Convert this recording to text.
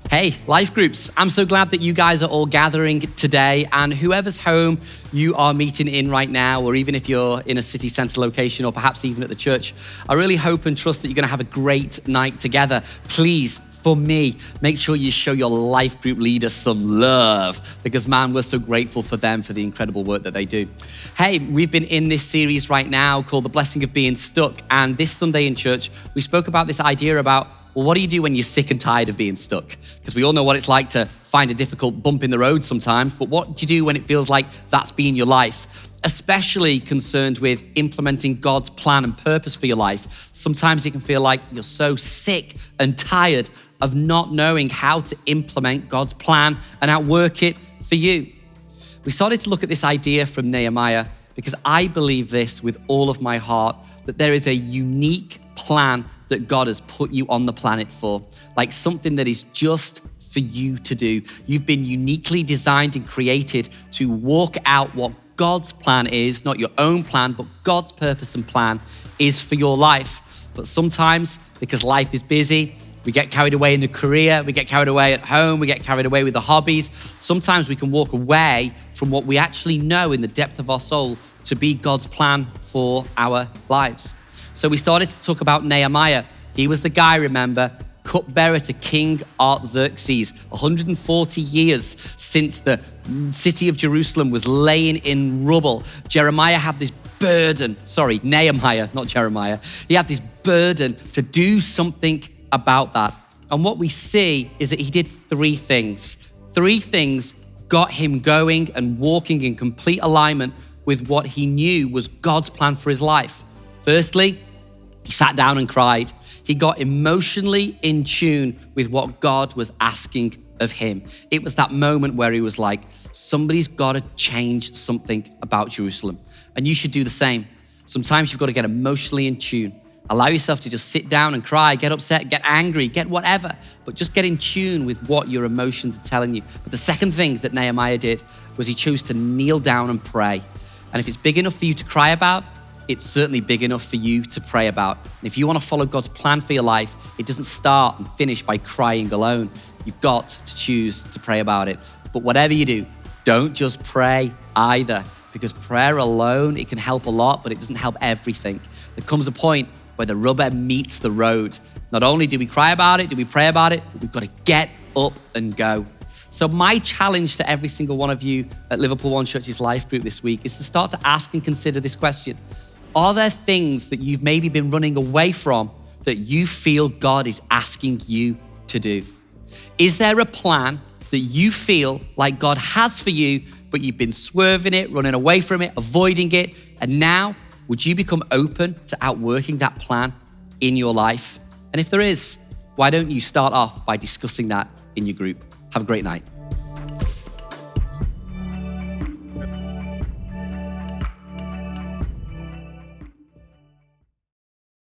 Hey, life groups, I'm so glad that you guys are all gathering today, and whoever's home you are meeting in right now, or even if you're in a city centre location or perhaps even at the church, I really hope and trust that you're gonna have a great night together. Please, for me, make sure you show your life group leaders some love, because man, we're so grateful for them, for the incredible work that they do. Hey, we've been in this series right now called The Blessing of Being Stuck, and this Sunday in church, we spoke about this idea about, well, what do you do when you're sick and tired of being stuck? Because we all know what it's like to find a difficult bump in the road sometimes, but what do you do when it feels like that's been your life? Especially concerned with implementing God's plan and purpose for your life. Sometimes it can feel like you're so sick and tired of not knowing how to implement God's plan and outwork it for you. We started to look at this idea from Nehemiah because I believe this with all of my heart, that there is a unique plan that God has put you on the planet for, like something that is just for you to do. You've been uniquely designed and created to walk out what God's plan is, not your own plan, but God's purpose and plan is for your life. But sometimes, because life is busy, we get carried away in the career, we get carried away at home, we get carried away with the hobbies. Sometimes we can walk away from what we actually know in the depth of our soul to be God's plan for our lives. So we started to talk about Nehemiah. He was the guy, remember, cupbearer to King Artaxerxes, 140 years since the city of Jerusalem was laying in rubble. Nehemiah had this burden to do something about that. And what we see is that he did three things. Three things got him going and walking in complete alignment with what he knew was God's plan for his life. Firstly, he sat down and cried. He got emotionally in tune with what God was asking of him. It was that moment where he was like, somebody's got to change something about Jerusalem. And you should do the same. Sometimes you've got to get emotionally in tune. Allow yourself to just sit down and cry, get upset, get angry, get whatever, but just get in tune with what your emotions are telling you. But the second thing that Nehemiah did was he chose to kneel down and pray. And if it's big enough for you to cry about, it's certainly big enough for you to pray about. And if you want to follow God's plan for your life, it doesn't start and finish by crying alone. You've got to choose to pray about it. But whatever you do, don't just pray either, because prayer alone, it can help a lot, but it doesn't help everything. There comes a point where the rubber meets the road. Not only do we cry about it, do we pray about it, but we've got to get up and go. So my challenge to every single one of you at Liverpool One Church's life group this week is to start to ask and consider this question. Are there things that you've maybe been running away from that you feel God is asking you to do? Is there a plan that you feel like God has for you, but you've been swerving it, running away from it, avoiding it, and now would you become open to outworking that plan in your life? And if there is, why don't you start off by discussing that in your group? Have a great night.